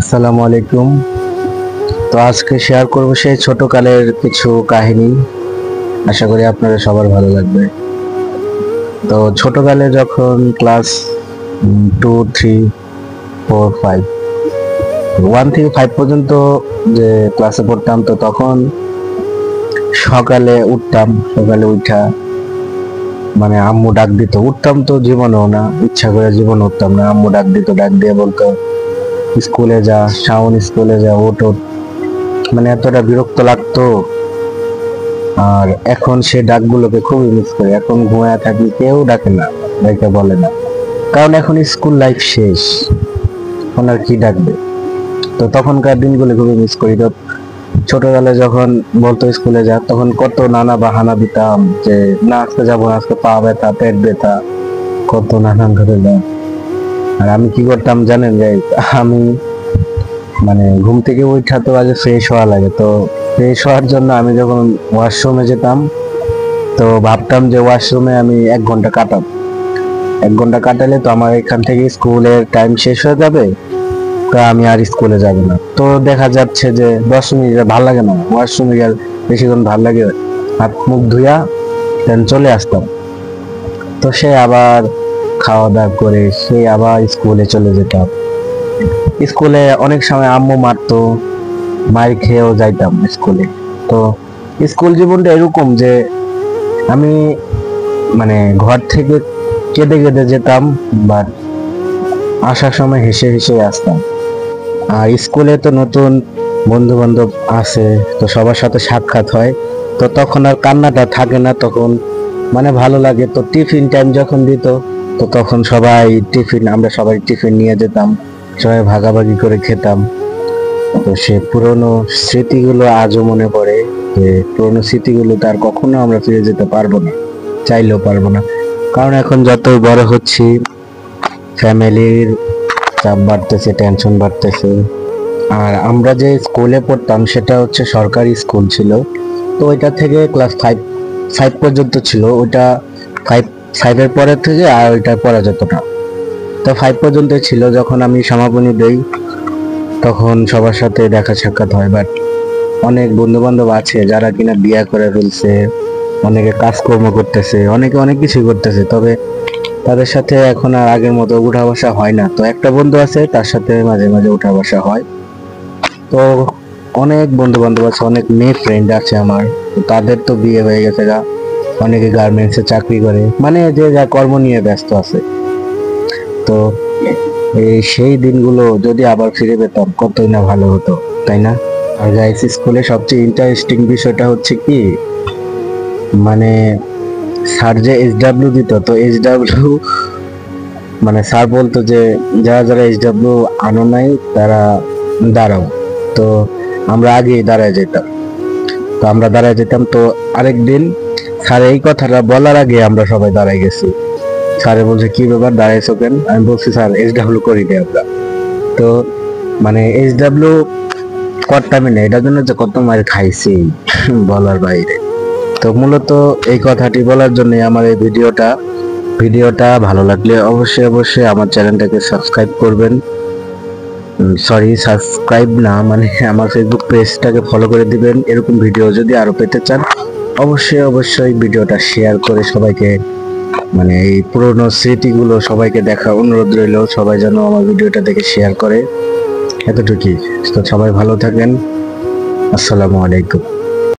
আসসালামু আলাইকুম। তো আজকে শেয়ার করব সেই ছোটকালের কিছু কাহিনী। আশা করি আপনারা সবার ভালো লাগবে। তো ছোটকালে যখন ক্লাস 2, 3, 4, 5, 1 থেকে 5 পর্যন্ত যে ক্লাসে পড়তাম, তো তখন সকালে উঠতাম। সকালে উঠা মানে আম্মু ডাক দিত, উঠতাম তো জীবনেও না, ইচ্ছা করে জীবন উঠতাম না। আম্মু ডাক দিত, ডাক দিয়ে বলতো স্কুলে যা, শাওন স্কুলে যা, ওঠ ওঠ। মানে এতটা বিরক্ত লাগতো। আর এখন সে ডাকগুলোকে খুবই মিস করি। এখন ঘুমায় থাকি, কেউ ডাকে না, ডাকে বলে না, কারণ এখন স্কুল লাইফ শেষ। এখন আর কি ডাকবে? তো তখনকার দিনগুলো খুবই মিস করি। তো ছোটবেলায় যখন বলতো স্কুলে যা, তখন কত নানা বাহানা দিতাম যে না, আজকে যাবো না, আজকে পা ব্যথা, পেট ব্যথা, কত নানান ধরনের। আর আমি কি করতাম জানেন? যে আমি মানে ঘুম থেকে ওইটা তো আগে ফ্রেশ হওয়া লাগে। তো ফ্রেশ হওয়ার জন্য আমি যখন ওয়াশরুমে যেতাম, তো ভাবতাম যে ওয়াশরুমে আমি 1 ঘন্টা কাটাবো। 1 ঘন্টা কাটালে তো আমার এখান থেকে স্কুলের টাইম শেষ হয়ে যাবে, তো আমি আর স্কুলে যাব না। তো দেখা যাচ্ছে যে 10 মিনিট ভাল লাগে না, ওয়াশরুমে আর বেশিক্ষণ ভাল লাগে। হাত মুখ ধুইয়া দেন চলে আসতাম। তো সে আবার খাওয়া দাওয়া করে সে আবার স্কুলে চলে যেতাম। স্কুলে অনেক সময় আম্মু মারতো, মার খেয়েও যাইতাম স্কুলে। তো স্কুল জীবনটা এরকম যে আমি মানে ঘর থেকে কেঁদে কেঁদে যেতাম, বাট আসার সময় হেসে হেসে আসতাম। আর স্কুলে তো নতুন বন্ধু বান্ধব আছে, তো সবার সাথে সাক্ষাৎ হয়। তো তখন আর কান্নাটা থাকে না, তখন মানে ভালো লাগে। তো টিফিন টাইম যখন দিত, তো তখন আমরা সবাই টিফিন নিয়ে যেতাম, সবাই ভাগাভাগি করে খেতাম। তো সে পুরনো স্মৃতিগুলো আজও মনে পড়ে, যে পুরনো স্মৃতিগুলো তার কখনো আমরা ফিরে যেতে পারবো না, চাইলেও পারবো না। কারণ এখন যতই বড় হচ্ছি, ফ্যামিলির চাপ বাড়তেছে, টেনশন বাড়তেছে। আর আমরা যে স্কুলে পড়তাম সেটা হচ্ছে সরকারি স্কুল ছিল। তো ওইটা থেকে ক্লাস 5 পর্যন্ত ছিল। ওইটা ফাইভ ফাইভের পরে থেকে আর ওইটা পড়া যেত না। তো 5 পর্যন্ত ছিল। যখন আমি সমাপনী দেই, তখন সবার সাথে দেখা সাক্ষাৎ হয়। বাট অনেক বন্ধু বান্ধব আছে যারা কিনা বিয়ে করে ফেলছে, অনেকে কাজকর্ম করতেছে, অনেকে অনেক কিছু করতেছে। তবে তাদের সাথে এখন আর আগের মতো উঠা বসা হয় না। তো একটা বন্ধু আছে, তার সাথে মাঝে মাঝে উঠা বসা হয়। তো অনেক বন্ধু বান্ধব আছে, অনেক মেয়ে ফ্রেন্ড আছে আমার। তো তাদের তো বিয়ে হয়ে গেছে গা, অনেকে গার্মেন্টসে চাকরি করে, মানে যে যা কর্ম নিয়ে ব্যস্ত আছে। তো এই সেই দিনগুলো যদি আবার ফিরে পেতাম, কতই না ভালো হতো, তাই না? আর গাইস, স্কুলে সবচেয়ে ইন্টারেস্টিং বিষয়টা হচ্ছে কি, মানে স্যার যে SW দিত, তো SW মানে স্যার বলতো যে যারা যারা SW আনো নাই তারা দাঁড়াও। তো আমরা আগেই দাঁড়ায় যেতাম। তো আমরা দাঁড়ায় যেতাম। তো আরেকদিন স্যার এই কথাটা বলার আগে আমরা সবাই দাঁড়ায় গেছি। স্যারে বলছে কি ব্যাপার, দাঁড়াইছো কেন? আমি বলছি স্যার SW করি নি আমরা। তো মানে SW করতামই না, এটার জন্য যে কত মার খাইছি বলার বাইরে। তো মূলত এই কথাটি বলার জন্য আমার এই ভিডিওটা ভালো লাগলে অবশ্যই অবশ্যই আমার চ্যানেলটাকে সাবস্ক্রাইব করবেন। সরি, সাবস্ক্রাইব না, মানে আমার ফেসবুক পেজটাকে ফলো করে দিবেন। এরকম ভিডিও যদি আরো পেতে চান, অবশ্যই অবশ্যই ভিডিওটা শেয়ার করে সবাইকে, মানে এই পুরনো স্মৃতিগুলো সবাইকে দেখার অনুরোধ রইল। সবাই যেন আমার ভিডিওটা দেখে শেয়ার করে, এতটুকুই। তো সবাই ভালো থাকেন। আসসালামু আলাইকুম।